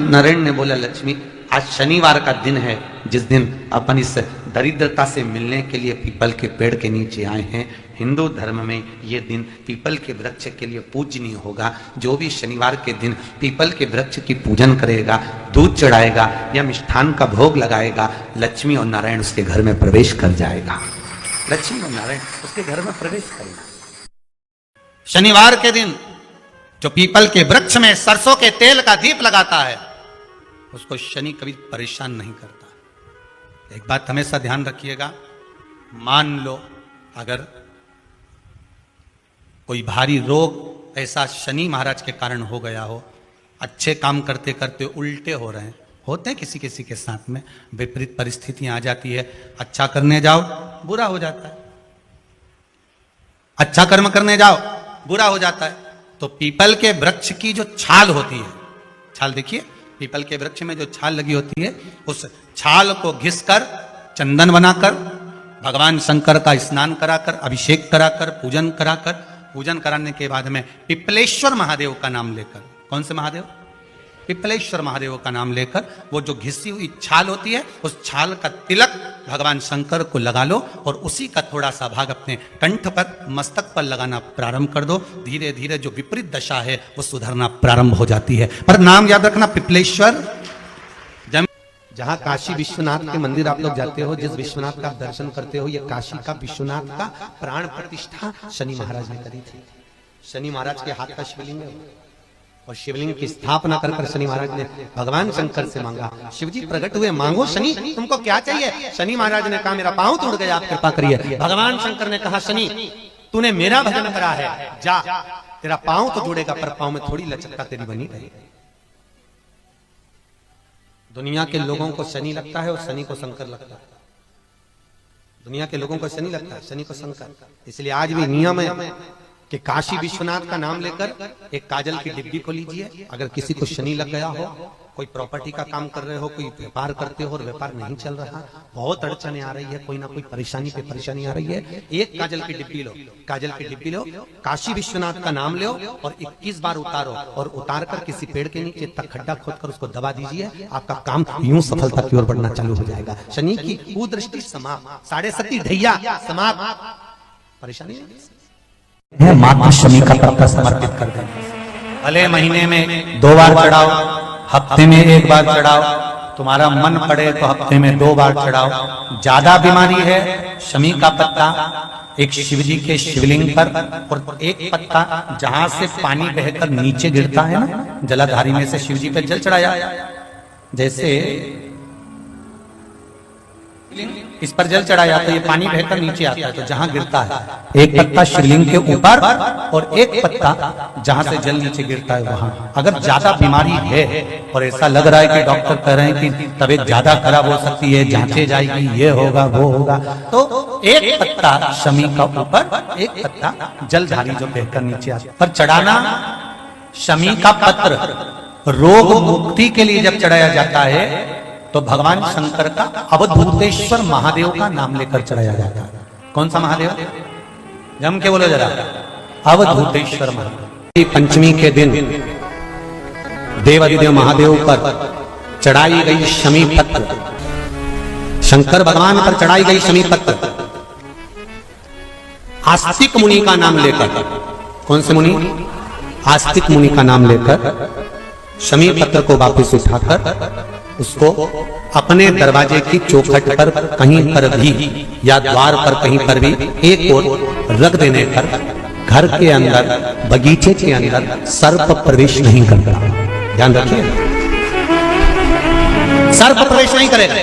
नारायण ने बोला, लक्ष्मी आज शनिवार का दिन है जिस दिन अपन इस दरिद्रता से मिलने के लिए पीपल के पेड़ के नीचे आए हैं। हिंदू धर्म में ये दिन पीपल के वृक्ष के लिए पूजनीय होगा। जो भी शनिवार के दिन पीपल के वृक्ष की पूजन करेगा, दूध चढ़ाएगा या मिष्ठान का भोग लगाएगा, लक्ष्मी और नारायण उसके घर में प्रवेश कर जाएगा। लक्ष्मी और नारायण उसके घर में प्रवेश करेगा। शनिवार के दिन जो पीपल के वृक्ष में सरसों के तेल का दीप लगाता है उसको शनि कभी परेशान नहीं करता। एक बात हमेशा ध्यान रखिएगा, मान लो अगर कोई भारी रोग ऐसा शनि महाराज के कारण हो गया हो, अच्छे काम करते करते उल्टे हो रहे हैं, होते हैं किसी किसी के साथ में, विपरीत परिस्थितियां आ जाती है, अच्छा करने जाओ बुरा हो जाता है, अच्छा कर्म करने जाओ बुरा हो जाता है। तो पीपल के वृक्ष की जो छाल होती है, छाल देखिए, पीपल के वृक्ष में जो छाल लगी होती है, उस छाल को घिसकर चंदन बनाकर भगवान शंकर का स्नान कराकर, अभिषेक कराकर, पूजन कराने के बाद में पिपलेश्वर महादेव का नाम लेकर, कौन से महादेव? पिपलेश्वर महादेव का नाम लेकर वो जो घिसी हुई छाल होती है उस छाल का तिलक भगवान शंकर को लगा लो और उसी का थोड़ा सा भाग अपने कंठ पर, मस्तक पर लगाना प्रारंभ कर दो। धीरे धीरे जो विपरीत दशा है वो सुधरना प्रारंभ हो जाती है। पर नाम याद रखना, पिपलेश्वर। जहां काशी विश्वनाथ के मंदिर आप लोग जाते हो, जिस विश्वनाथ का आप दर्शन करते हो, ये काशी का विश्वनाथ का प्राण प्रतिष्ठा शनि महाराज ने करी थी। शनि महाराज के हाथ का शिवलिंग है और शिवलिंग की स्थापना कर कर शनि महाराज ने भगवान शंकर से मांगा। शिवजी प्रकट हुए, मांगो शनि तुमको क्या चाहिए? शनि महाराज ने कहा मेरा पांव टूट गया, आप कृपा करिए। भगवान शंकर ने कहा शनि तूने मेरा भजन करा है, जा तेरा पांव तो जुड़ेगा पर पांव में थोड़ी लचकता तेरी बनी रही। दुनिया के लोगों को शनि लगता है और शनि को शंकर लगता है। दुनिया के लोगों को शनि लगता है, शनि को शंकर। इसलिए आज भी नियम है कि काशी विश्वनाथ का नाम लेकर एक काजल की डिब्बी को लीजिए। अगर किसी को शनि लग गया हो, कोई प्रॉपर्टी का काम कर रहे हो, कोई व्यापार करते हो और व्यापार नहीं चल रहा, बहुत अड़चने आ रही है, कोई ना कोई परेशानी पे परेशानी आ रही है, एक काजल की डिब्बी लो, काजल की डिब्बी लो, काशी विश्वनाथ का नाम लो और 21 बार उतारो और उतार कर किसी पेड़ के नीचे तक खड्डा खोदकर उसको दबा दीजिए। आपका काम यूं सफलता की ओर बढ़ना चालू हो जाएगा। शनि की कुदृष्टि समाप्त, 7.5 ढैया समाप्त, परेशानी है। मात्र शनि का पत्ता समर्पित कर दें। भले महीने में 2 बार चढ़ाओ, हफ्ते में 1 बार चढ़ाओ, तुम्हारा मन पड़े तो हफ्ते में 2 बार चढ़ाओ। ज्यादा बीमारी है, शमी का पत्ता एक शिवजी के शिवलिंग पर और एक पत्ता जहां से पानी बहकर नीचे गिरता है ना, जलाधारी में से शिवजी पे जल चढ़ाया, जैसे इस पर जल चढ़ाया तो ये पानी बहकर नीचे आता है, तो जहां गिरता है एक पत्ता शिवलिंग के ऊपर और एक पत्ता जहां से जल नीचे गिरता है वहां। अगर ज्यादा बीमारी है और ऐसा लग रहा है कि डॉक्टर कह रहे हैं कि तबीयत ज्यादा खराब हो सकती है, जांचे जाएगी, ये होगा वो होगा, तो एक पत्ता शमी का ऊपर, एक पत्ता जलधारी जो बहकर नीचे आता है पर चढ़ाना। शमी का पत्र रोग मुक्ति के लिए जब चढ़ाया जाता है तो भगवान शंकर का अवधूतेश्वर महादेव का नाम लेकर चढ़ाया जाता है। कौन सा महादेव? जम के बोलो जरा, अवधूतेश्वर महादेव। पंचमी के दिन देवादिदेव महादेव पर चढ़ाई गई शमी पत्र, शंकर भगवान पर चढ़ाई गई शमी पत्र आस्तिक मुनि का नाम लेकर, कौन से मुनि? आस्तिक मुनि का नाम लेकर शमी पत्र को वापस उठाकर उसको अपने दरवाजे की चौखट पर कहीं पर भी या द्वार पर कहीं पर भी एक ओर रख देने पर घर के अंदर, बगीचे के अंदर सर्प प्रवेश नहीं करता। ध्यान रखिए, सर्प प्रवेश नहीं करेगा।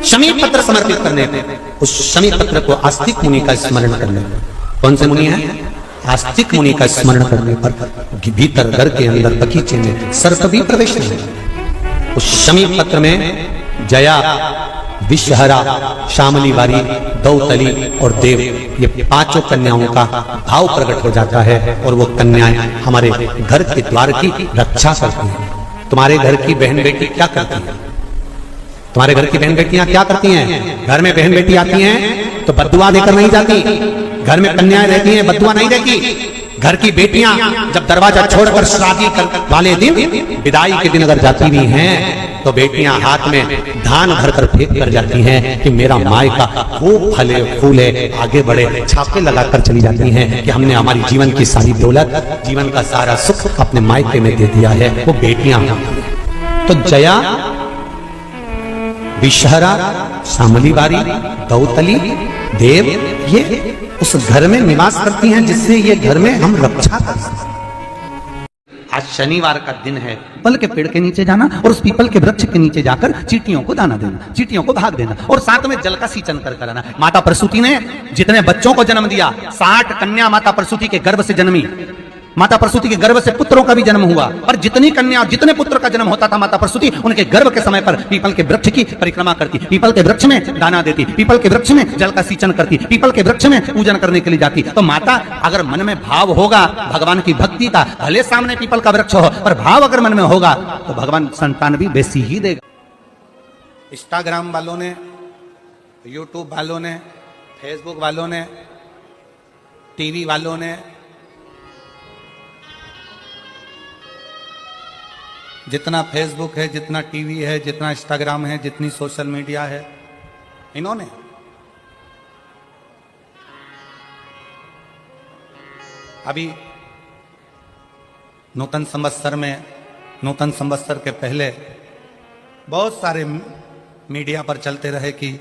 शमी पत्र समर्पित करने पर, उस शमी पत्र को आस्तिक मुनि का स्मरण करने पर, कौन से मुनि है? आस्तिक मुनि का स्मरण करने पर भीतर घर के अंदर बगीचे में सर्प भी प्रवेश नहीं। उस शमी पत्र में जया, विषहरा, शामली वारी, दौतली और देव, ये 5 कन्याओं का भाव प्रकट हो जाता है और वो कन्याएं हमारे घर के द्वार की रक्षा करती हैं। तुम्हारे घर की बहन बेटी क्या करती है? तुम्हारे घर की बहन बेटियां क्या करती हैं? घर में बहन बेटी आती हैं तो बद्दुआ देकर नहीं जाती। घर में कन्याएं रहती हैं, बद्दुआ नहीं देती। घर की बेटियां जब दरवाजा छोड़कर शादी वाले दिन, विदाई के दिन अगर जाती भी हैं तो बेटियां हाथ में धान भर कर फेंक कर जाती हैं कि मेरा मायका खूब फले फूले आगे बढ़े, छापे लगाकर चली जाती हैं कि हमने हमारी जीवन की सारी दौलत, जीवन का सारा सुख अपने मायके में दे दिया है। वो बेटियां तो जया, विषहरा, शामलीवारी, दौतली, देव, ये उस घर में निवास करती हैं जिससे ये घर में हम रक्षा कर सकते। आज शनिवार का दिन है, पीपल के पेड़ के नीचे जाना और उस पीपल के वृक्ष के नीचे जाकर चींटियों को दाना देना, चींटियों को भाग देना और साथ में जल का सिंचन कर कराना। माता प्रसूति ने जितने बच्चों को जन्म दिया, 60 कन्या माता प्रसूति के गर्भ से जन्मी। माता प्रसूति के गर्भ से पुत्रों का भी जन्म हुआ, और जितनी कन्या और जितने पुत्र का जन्म होता था माता प्रसूति उनके गर्भ के समय पर पीपल के वृक्ष की परिक्रमा करती, पीपल के वृक्ष में दाना देती, पीपल के वृक्ष में जल का सिंचन करती, पीपल के वृक्ष में पूजन करने के लिए जाती। तो माता अगर मन में भाव होगा भगवान की भक्ति का, भले सामने पीपल का वृक्ष हो, पर भाव अगर मन में होगा तो भगवान संतान भी वैसी ही देगा। इंस्टाग्राम वालों ने, यूट्यूब वालों ने, फेसबुक वालों ने, टीवी वालों ने, जितना फेसबुक है, जितना टीवी है, जितना इंस्टाग्राम है, जितनी सोशल मीडिया है, इन्होंने अभी नूतन संवत्सर में, नूतन संवत्सर के पहले बहुत सारे मीडिया पर चलते रहे कि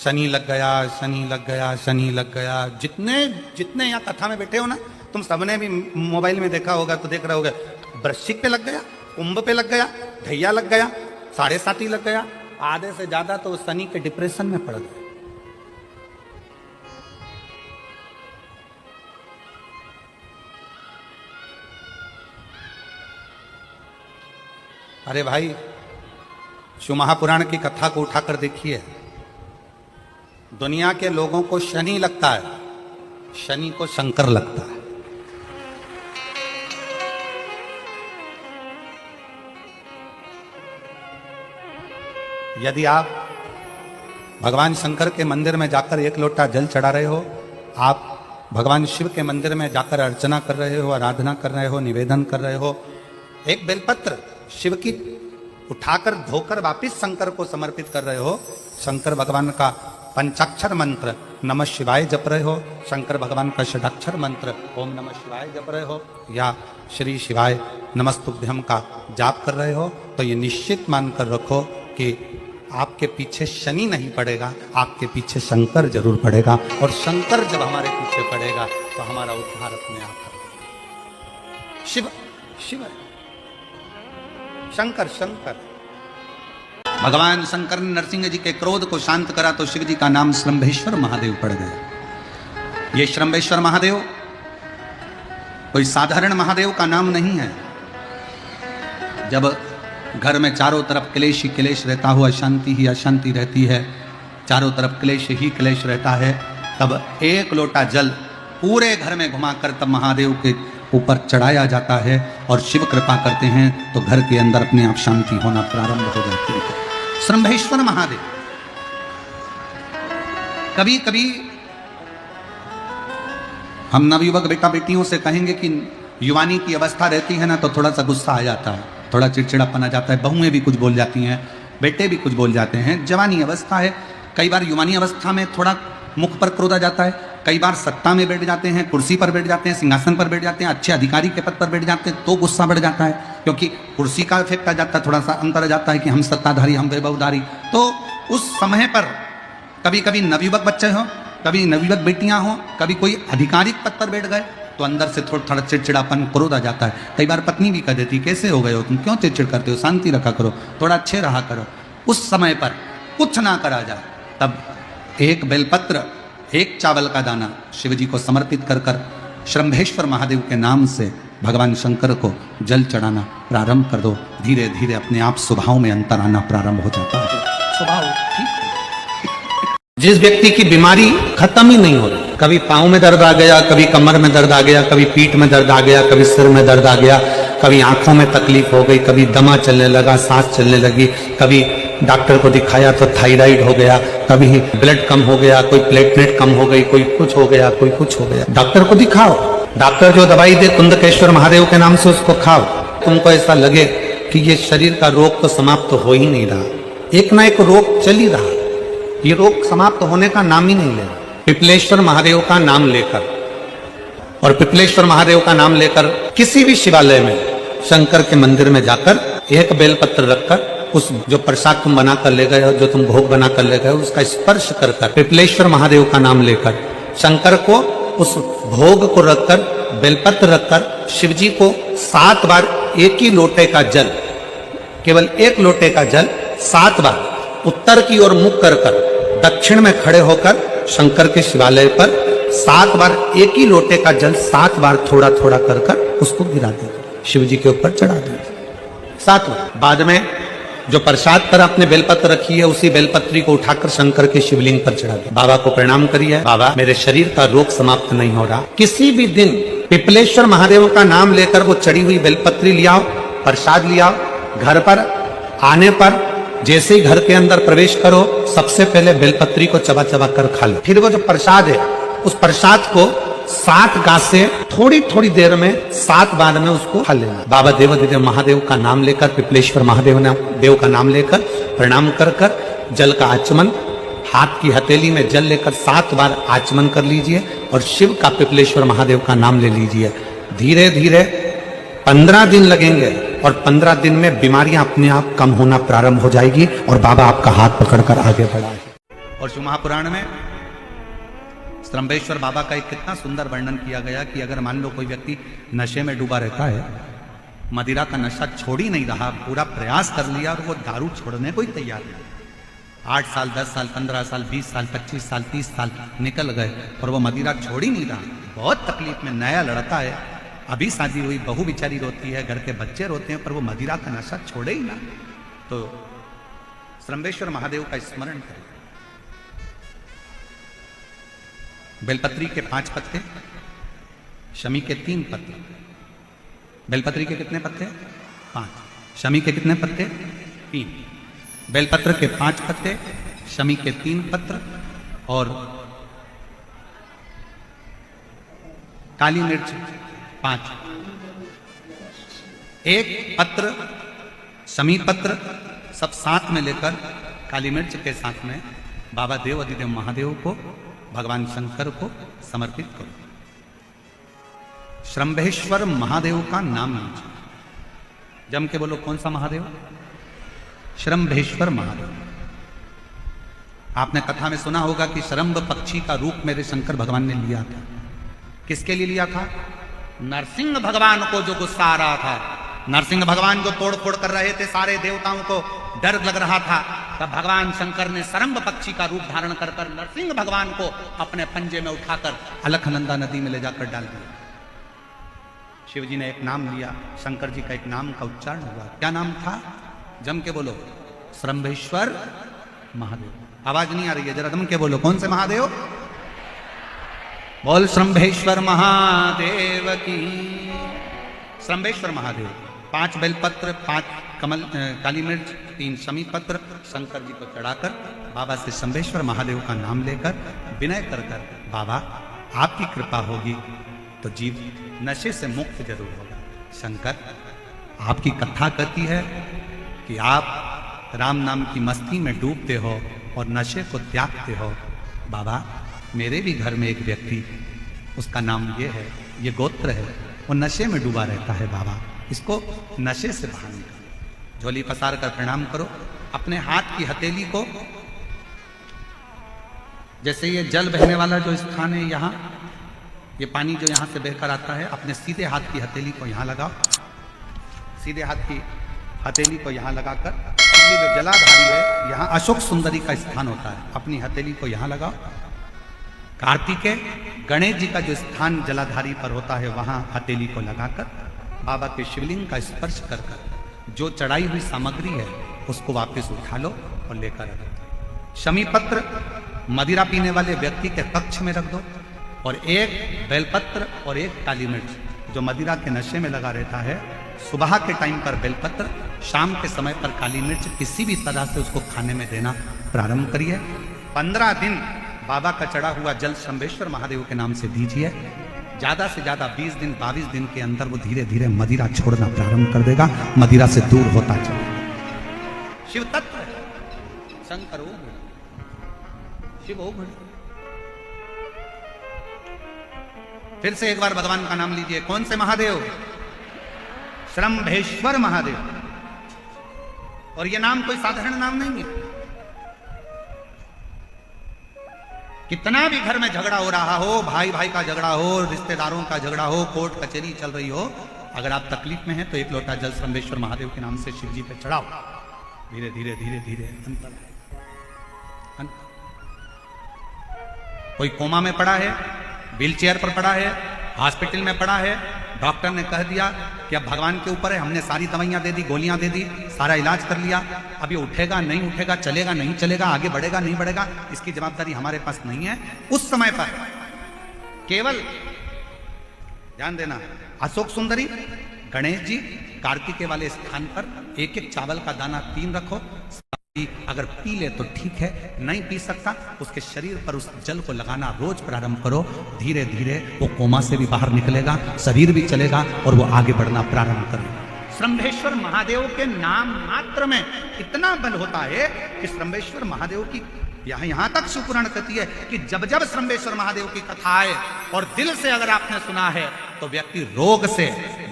शनि लग गया, शनि लग गया, शनि लग गया। जितने जितने यहाँ कथा में बैठे हो ना, तुम सबने भी मोबाइल में देखा होगा, तो देख रहे होगे, वृश्चिक पे लग गया, कुंभ पे लग गया, ढैया लग गया, 7.5 लग गया, आधे से ज्यादा तो शनि के डिप्रेशन में पड़ गए। अरे भाई, शिव महापुराण की कथा को उठाकर देखिए। दुनिया के लोगों को शनि लगता है, शनि को शंकर लगता है। यदि आप भगवान शंकर के मंदिर में जाकर 1 लोटा जल चढ़ा रहे हो, आप भगवान शिव के मंदिर में जाकर अर्चना कर रहे हो, आराधना कर रहे हो, निवेदन कर रहे हो, एक बेलपत्र शिव की उठाकर धोकर वापिस शंकर को समर्पित कर रहे हो, शंकर भगवान का पंचाक्षर मंत्र नमः शिवाय जप रहे हो, शंकर भगवान का षडाक्षर मंत्र ओम नमः शिवाय जप रहे हो, या श्री शिवाय नमस्तुभ्यम का जाप कर रहे हो, तो ये निश्चित मानकर रखो कि आपके पीछे शनि नहीं पड़ेगा, आपके पीछे शंकर जरूर पड़ेगा। और शंकर जब हमारे पीछे पड़ेगा तो हमारा उद्धार अपने आप होगा। शिव शिव शंकर शंकर। भगवान शंकर ने नरसिंह जी के क्रोध को शांत करा तो शिव जी का नाम श्रंभेश्वर महादेव पड़ गया। ये श्रंभेश्वर महादेव कोई साधारण महादेव का नाम नहीं है। जब घर में चारों तरफ क्लेश ही क्लेश रहता हो, अशांति ही अशांति रहती है, चारों तरफ क्लेश ही क्लेश रहता है, तब 1 लोटा जल पूरे घर में घुमाकर तब महादेव के ऊपर चढ़ाया जाता है और शिव कृपा करते हैं तो घर के अंदर अपने आप शांति होना प्रारंभ हो जाती है। श्रंभेश्वर महादेव। कभी कभी हम नवयुवक बेटा बेटियों से कहेंगे कि युवानी की अवस्था रहती है ना, तो थोड़ा सा गुस्सा आ जाता है, थोड़ा चिड़चिड़ापन आ जाता है, बहुएं भी कुछ बोल जाती हैं, बेटे भी कुछ बोल जाते हैं। जवानी अवस्था है, कई बार युवानी अवस्था में थोड़ा मुख पर क्रोध आ जाता है, कई बार सत्ता में बैठ जाते हैं, कुर्सी पर बैठ जाते हैं, सिंहासन पर बैठ जाते हैं, अच्छे अधिकारी के पद पर बैठ जाते हैं तो गुस्सा बढ़ जाता है, क्योंकि कुर्सी का इफेक्ट आ जाता है, थोड़ा सा अंतर आ जाता है कि हम सत्ताधारी, हम वैभवधारी। तो उस समय पर कभी कभी नवयुवक बच्चे हों, कभी नवयुवक बेटियां हों, कभी कोई आधिकारिक पद पर बैठ गए तो अंदर से थोड़ा थोड़ा चिड़चिड़ापन क्रोध आ जाता है। कई बार पत्नी भी कह देती, कैसे हो गए हो तुम, क्यों चिड़चिड़ करते हो, शांति रखा करो, थोड़ा अच्छे रहा करो। उस समय पर कुछ ना करा जाए तब 1 बेलपत्र, 1 चावल का दाना शिव जी को समर्पित कर कर श्रंभेश्वर महादेव के नाम से भगवान शंकर को जल चढ़ाना प्रारंभ कर दो। धीरे धीरे अपने आप स्वभाव में अंतर आना प्रारंभ हो जाता है। स्वभाव ठीक। जिस व्यक्ति की बीमारी खत्म ही नहीं हो रही, कभी पाँव में दर्द आ गया, कभी कमर में दर्द आ गया, कभी पीठ में दर्द आ गया, कभी सिर में दर्द आ गया, कभी आंखों में तकलीफ हो गई, कभी दमा चलने लगा, सांस चलने लगी, कभी डॉक्टर को दिखाया तो थायराइड हो गया, कभी ब्लड कम हो गया, कोई प्लेटलेट कम हो गई, कोई कुछ हो गया, कोई कुछ हो गया। डॉक्टर को दिखाओ, डॉक्टर जो दवाई दे कुंदकेश्वर महादेव के नाम से उसको खाओ, तुमको ऐसा लगे कि ये शरीर का रोग तो समाप्त हो ही नहीं रहा, एक ना एक रोग चल ही रहा, ये रोग समाप्त होने का नाम ही नहीं ले रहा। पिपलेश्वर महादेव का नाम लेकर, और पिपलेश्वर महादेव का नाम लेकर किसी भी शिवालय में शंकर के मंदिर में जाकर एक बेलपत्र रखकर उस जो प्रसाद तुम बना कर ले गए हो, जो तुम भोग बना कर ले गए हो, उसका स्पर्श कर कर पिपलेश्वर महादेव का नाम लेकर शंकर को उस भोग को रखकर, बेलपत्र रखकर शिव जी को 7 बार एक ही लोटे का जल, केवल एक लोटे का जल 7 बार उत्तर की ओर मुख कर कर दक्षिण में खड़े होकर शंकर के शिवालय पर 7 बार एक ही लोटे का जल 7 बार थोड़ा थोड़ा कर कर उसको गिरा दीजिए, शिव जी के ऊपर चढ़ा दीजिए 7 बार। बाद में जो प्रसाद पर आपने बेलपत्र रखी है उसी बेलपत्री को उठाकर शंकर के शिवलिंग पर चढ़ा दीजिए। बाबा को प्रणाम करिए, बाबा मेरे शरीर का रोग समाप्त नहीं हो रहा। किसी भी दिन पिपलेश्वर महादेव का नाम लेकर वो चढ़ी हुई बेलपत्री लियाओ, प्रसाद लियाओ, घर पर आने पर जैसे ही घर के अंदर प्रवेश करो सबसे पहले बेलपत्री को चबा चबा कर खा लो। फिर वो जो प्रसाद है उस प्रसाद को 7 गांठ से थोड़ी थोड़ी देर में 7 बार में उसको खा लेना। बाबा देवाधिदेव महादेव का नाम लेकर, पिपलेश्वर महादेव देव का नाम लेकर प्रणाम कर कर जल का आचमन, हाथ की हथेली में जल लेकर 7 बार आचमन कर लीजिए और शिव का, पिपलेश्वर महादेव का नाम ले लीजिए। धीरे धीरे 15 दिन लगेंगे और 15 दिन में बीमारियां अपने आप कम होना प्रारंभ हो जाएगी और बाबा आपका हाथ पकड़कर आगे बढ़ाएंगे। और शिव महापुराण में स्तंभेश्वर बाबा का एक कितना सुंदर वर्णन किया गया कि अगर मान लो कोई व्यक्ति नशे में डूबा रहता है, मदिरा का नशा छोड़ ही नहीं रहा, पूरा प्रयास कर लिया और वो दारू छोड़ने को ही तैयार नहीं, 8 साल 10 साल 15 साल 20 साल 25 साल 30 साल निकल गए और वो मदिरा छोड़ ही नहीं रहा, बहुत तकलीफ में, नया लड़का है, अभी शादी हुई, बहू बेचारी रोती है, घर के बच्चे रोते हैं, पर वो मदिरा का नशा छोड़े ही ना। तो स्तंभेश्वर महादेव का स्मरण करें। बेलपत्री के 5 पत्ते, शमी के 3 पत्ते। बेलपत्री के कितने पत्ते? 5। शमी के कितने पत्ते? 3। बेलपत्र के 5 पत्ते, शमी के 3 पत्र और काली मिर्च 5। एक पत्र, शमी पत्र सब साथ में लेकर काली मिर्च के साथ में बाबा देवाधिदेव महादेव को, भगवान शंकर को समर्पित करो। स्तंभेश्वर महादेव का नाम लीजिए, जम के बोलो कौन सा महादेव? स्तंभेश्वर महादेव। आपने कथा में सुना होगा कि शरंभ पक्षी का रूप मेरे शंकर भगवान ने लिया था। किसके लिए लिया था? नरसिंह भगवान को जो गुस्सा आ रहा था, नरसिंह भगवान जो तोड़ फोड़ कर रहे थे, सारे देवताओं को डर लग रहा था, तब भगवान शंकर ने शरंभ पक्षी का रूप धारण कर कर नरसिंह भगवान को अपने पंजे में उठाकर अलकनंदा नदी में ले जाकर डाल दिया। शिव जी ने एक नाम लिया, शंकर जी का एक नाम का उच्चारण हुआ। क्या नाम था? जम के बोलो, स्तंभेश्वर महादेव। आवाज नहीं आ रही है, जरा जम के बोलो, कौन से महादेव? बोल स्तंभेश्वर महादेव की। स्तंभेश्वर महादेव। 5 बेलपत्र, 5 कमल काली मिर्च, 3 शमी पत्र शंकर जी को चढ़ाकर बाबा से स्तंभेश्वर महादेव का नाम लेकर विनय कर कर, बाबा आपकी कृपा होगी तो जीव नशे से मुक्त जरूर होगा। शंकर आपकी कथा कहती है कि आप राम नाम की मस्ती में डूबते हो और नशे को त्यागते हो। बाबा मेरे भी घर में एक व्यक्ति, उसका नाम ये है, ये गोत्र है, वो नशे में डूबा रहता है। बाबा इसको नशे से बाहर निकालो। झोली पसार कर प्रणाम करो। अपने हाथ की हथेली को, जैसे ये जल बहने वाला जो स्थान है, यहाँ ये पानी जो यहाँ से बहकर आता है, अपने सीधे हाथ की हथेली को यहाँ लगाओ। सीधे हाथ की हथेली को यहाँ लगाकर, ये जो जलाधारी है, यहाँ अशोक सुंदरी का स्थान होता है, अपनी हथेली को यहाँ लगाओ। कार्तिकेय गणेश जी का जो स्थान जलाधारी पर होता है, वहां हथेली को लगाकर बाबा के शिवलिंग का स्पर्श कर कर जो चढ़ाई हुई सामग्री है उसको वापस उठा लो और लेकर रखो। शमी पत्र मदिरा पीने वाले व्यक्ति के कक्ष में रख दो और एक बेलपत्र और एक काली मिर्च, जो मदिरा के नशे में लगा रहता है, सुबह के टाइम पर बेलपत्र, शाम के समय पर काली मिर्च, किसी भी तरह से उसको खाने में देना प्रारंभ करिए। 15 दिन बाबा का चढ़ा हुआ जल स्तंभेश्वर महादेव के नाम से दीजिए। ज्यादा से ज्यादा 20 दिन 22 दिन के अंदर वो धीरे धीरे मदिरा छोड़ना प्रारंभ कर देगा, मदिरा से दूर होता चलेगा। शिव तत्व है, शंकर ओम, शिव ओम। फिर से एक बार भगवान का नाम लीजिए। कौन से महादेव? श्रम्भेश्वर महादेव। और ये नाम कोई साधारण नाम नहीं है। कितना भी घर में झगड़ा हो रहा हो, भाई भाई का झगड़ा हो, रिश्तेदारों का झगड़ा हो, कोर्ट कचहरी चल रही हो, अगर आप तकलीफ में हैं तो एक लोटा जल श्रम्भेश्वर महादेव के नाम से शिव जी पे चढ़ाओ। धीरे धीरे धीरे धीरे अंतर है। कोई कोमा में पड़ा है, व्हील चेयर पर पड़ा है, हॉस्पिटल में पड़ा है, डॉक्टर ने कह दिया कि अब भगवान के ऊपर है, हमने सारी दवाइयां दे दी, गोलियां दे दी, सारा इलाज कर लिया, अब ये उठेगा नहीं उठेगा, चलेगा नहीं चलेगा, आगे बढ़ेगा नहीं बढ़ेगा, इसकी जवाबदारी हमारे पास नहीं है। उस समय पर केवल ध्यान देना, अशोक सुंदरी, गणेश जी, कार्तिकेय वाले स्थान पर एक एक चावल का दाना 3 रखो। अगर पी ले तो ठीक है, नहीं पी सकता उसके शरीर पर उस जल को लगाना रोज प्रारंभ करो। धीरे धीरे वो कोमा से भी बाहर निकलेगा, शरीर भी चलेगा और वो आगे बढ़ना प्रारंभ करेगा। श्रम्भेश्वर महादेव के नाम मात्र में इतना बल होता है कि श्रम्भेश्वर महादेव की यहां तक सुपुराण कहती है कि जब जब श्रम्भेश्वर महादेव की कथा आए और दिल से अगर आपने सुना है तो व्यक्ति रोग से,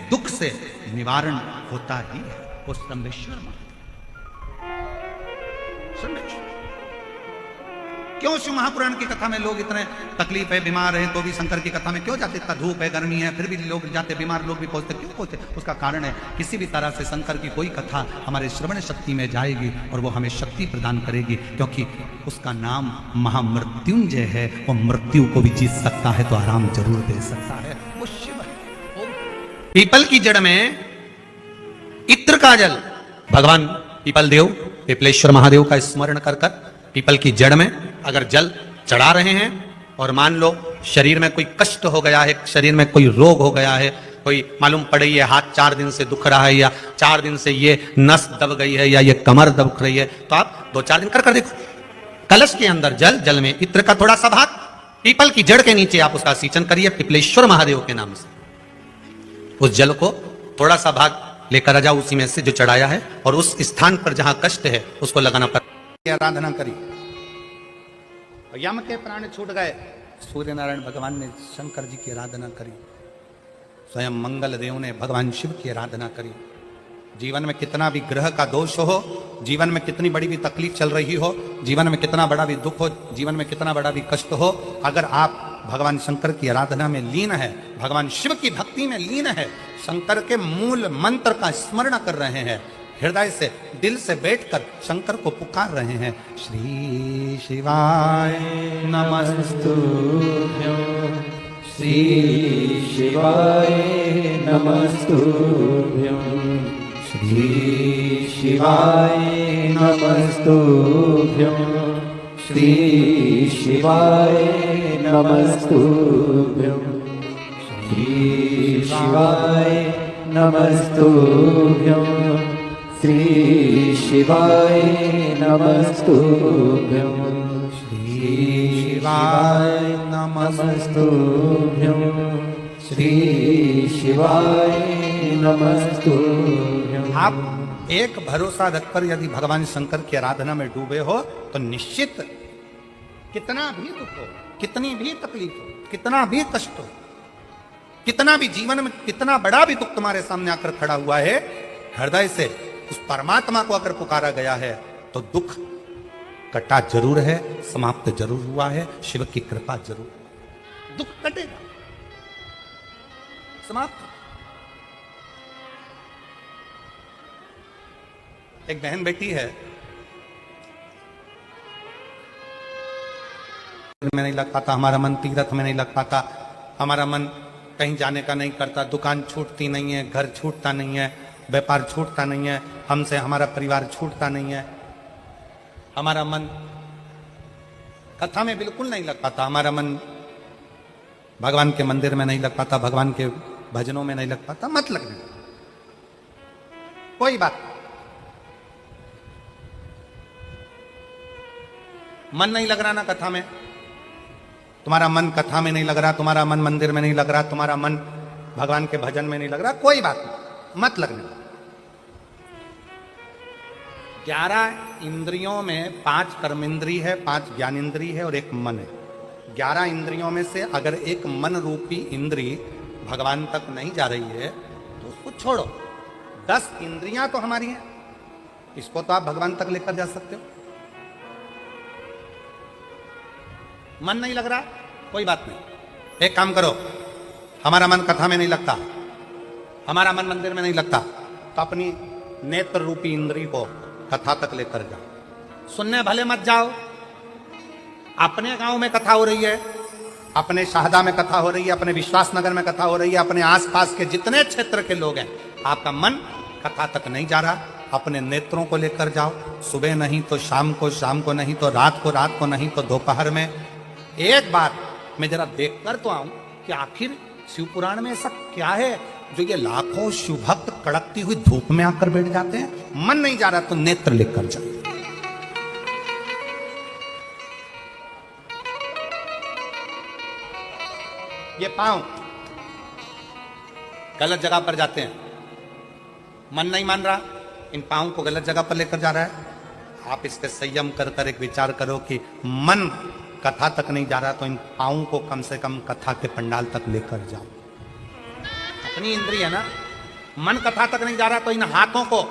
दुख से निवारण होता ही है। वो श्रम्भेश्वर महादेव। क्यों शिव महापुराण की कथा में लोग इतने तकलीफ है, बीमार हैं तो भी शंकर की कथा में क्यों जाते? इतना धूप है, गर्मी है, फिर भी लोग जाते, बीमार लोग भी पहुंचते, क्यों पहुंचते? उसका कारण है किसी भी तरह से शंकर की कोई कथा हमारे श्रवण शक्ति में जाएगी और वो हमें शक्ति प्रदान करेगी, क्योंकि उसका नाम महामृत्युंजय है। वो मृत्यु को भी जीत सकता है तो आराम जरूर दे सकता है। वो शिव है। पीपल की जड़ में इत्र का जल, भगवान पीपल देव, पीपलेश्वर महादेव का स्मरण कर कर पीपल की जड़ में अगर जल चढ़ा रहे हैं और मान लो शरीर में कोई कष्ट हो गया है, शरीर में कोई रोग हो गया है, कोई मालूम पड़ी है हाथ 4 दिन से दुख रहा है, या 4 दिन से ये नस दब गई है, या ये कमर दब रही है, तो आप 2-4 दिन कर देखो। कलश के अंदर जल में इत्र का थोड़ा सा भाग, पीपल की जड़ के नीचे आप उसका सिंचन करिए पीपलेश्वर महादेव के नाम से। उस जल को थोड़ा सा भाग लेकर आ जाओ उसी में से जो चढ़ाया है, और उस स्थान पर जहां कष्ट है उसको लगाना पड़। आराधना करी, यम के प्राण छूट गए, सूर्य नारायण भगवान ने शंकर जी की आराधना करी, स्वयं मंगल देव ने भगवान शिव की आराधना करी। जीवन में कितना भी ग्रह का दोष हो, जीवन में कितनी बड़ी भी तकलीफ चल रही हो, जीवन में कितना बड़ा भी दुख हो, जीवन में कितना बड़ा भी कष्ट हो, अगर आप भगवान शंकर की आराधना में लीन है, भगवान शिव की भक्ति में लीन है, शंकर के मूल मंत्र का स्मरण कर रहे हैं, हृदय से दिल से बैठकर शंकर को पुकार रहे हैं, श्री शिवाय नमस्तुभ्यं, श्री शिवाय नमस्तुभ्यं, श्री शिवाय नमस्तुभ्यं, श्री शिवाय नमस्तुभ्यं, श्री शिवाय नमस्तुभ्यं, श्री शिवाय नमस्तुभ्यं, श्री शिवाय नमस्तुभ्यं, श्री शिवाय नमस्तुभ्यं। आप एक भरोसा रखकर यदि भगवान शंकर की आराधना में डूबे हो तो निश्चित कितना भी दुख हो, कितनी भी तकलीफ हो, कितना भी कष्ट हो, कितना भी जीवन में कितना बड़ा भी दुख तुम्हारे सामने आकर खड़ा हुआ है, हृदय से उस परमात्मा को अगर पुकारा गया है तो दुख कटा जरूर है, समाप्त जरूर हुआ है, शिव की कृपा जरूर, दुख कटेगा, समाप्त। एक बहन बेटी है, में नहीं लग पाता, हमारा मन तीर्थ में नहीं लग पाता, हमारा मन कहीं जाने का नहीं करता, दुकान छूटती नहीं है, घर छूटता नहीं है, व्यापार छूटता नहीं है, हमसे हमारा परिवार छूटता नहीं है, हमारा मन कथा में बिल्कुल नहीं लग पाता, हमारा मन भगवान के मंदिर में नहीं लग पाता, भगवान के भजनों में नहीं लग पाता। मत लगने, कोई बात, मन नहीं लग रहा ना कथा में, तुम्हारा मन कथा में नहीं लग रहा, तुम्हारा मन मंदिर में नहीं लग रहा, तुम्हारा मन भगवान के भजन में नहीं लग रहा, कोई बात नहीं, मत लगने। 11 इंद्रियों में 5 कर्मेंद्री है, 5 ज्ञानेंद्री है और 1 मन है। 11 इंद्रियों में से अगर एक मन रूपी इंद्री भगवान तक नहीं जा रही है तो उसको छोड़ो। 10 इंद्रियां तो हमारी हैं, इसको तो आप भगवान तक लेकर जा सकते हो। मन नहीं लग रहा, कोई बात नहीं, एक काम करो, हमारा मन कथा में नहीं लगता, हमारा मन मंदिर में नहीं लगता, तो अपनी नेत्र रूपी इंद्री को कथा तक लेकर जाओ। सुनने भले मत जाओ, अपने गांव में कथा हो रही है, अपने शाहदा में कथा हो रही है, अपने विश्वास नगर में कथा हो रही है, अपने आसपास के जितने क्षेत्र के लोग हैं, आपका मन कथा तक नहीं जा रहा, अपने नेत्रों को लेकर जाओ। सुबह नहीं तो शाम को नहीं तो रात को नहीं तो दोपहर में एक बार मैं जरा देखकर तो आऊं कि आखिर शिव पुराण में ऐसा क्या है जो ये लाखों शिव भक्त कड़कती हुई धूप में आकर बैठ जाते हैं। मन नहीं जा रहा तो नेत्र लेकर जाओ। ये पांव गलत जगह पर जाते हैं, मन नहीं मान रहा, इन पांव को गलत जगह पर लेकर जा रहा है। आप इस पे संयम कर कर एक विचार करो कि मन कथा तक नहीं जा रहा तो इन पांव को कम से कम कथा के पंडाल तक लेकर जाओ। अपनी इंद्रिय है ना, मन कथा तक नहीं जा रहा तो इन हाथों को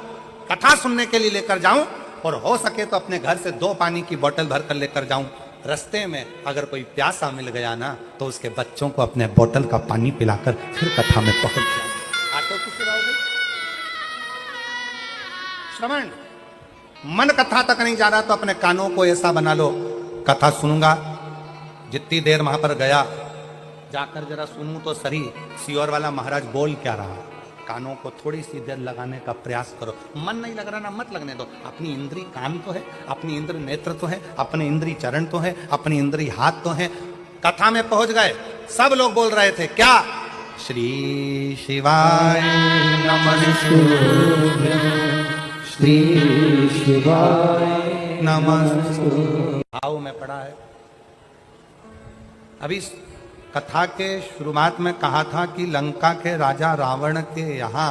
कथा सुनने के लिए लेकर जाऊं, और हो सके तो अपने घर से 2 पानी की बोतल भर कर लेकर जाऊं। रास्ते में अगर कोई प्यासा मिल गया ना तो उसके बच्चों को अपने बोतल का पानी पिलाकर फिर कथा में पहुंच जाओ। आटो किस श्रवण, मन कथा तक नहीं जा रहा तो अपने कानों को ऐसा बना लो, कथा सुनूंगा, जितनी देर वहां पर गया जाकर जरा सुनूं तो सही सियोर वाला महाराज बोल क्या रहा। कानों को थोड़ी सी देर लगाने का प्रयास करो। मन नहीं लग रहा ना, मत लगने दो। अपनी इंद्री कान तो है, अपनी इंद्री नेत्र तो है, अपनी इंद्री चरण तो है, अपनी इंद्री हाथ तो है। कथा में पहुंच गए, सब लोग बोल रहे थे क्या, श्री शिवाय नमः, श्री शिवाय नमः। भाव में पड़ा है। अभी कथा के शुरुआत में कहा था कि लंका के राजा रावण के यहां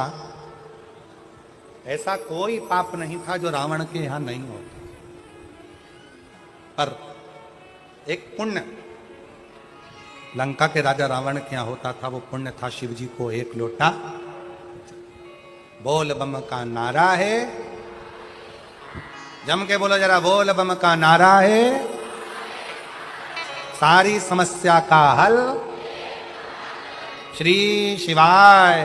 ऐसा कोई पाप नहीं था जो रावण के यहां नहीं होता, पर एक पुण्य लंका के राजा रावण के यहां होता था। वो पुण्य था शिव जी को 1 लोटा बोल बम का नारा है। जम के बोलो जरा, बोल बम का नारा है, सारी समस्या का हल श्री शिवाय।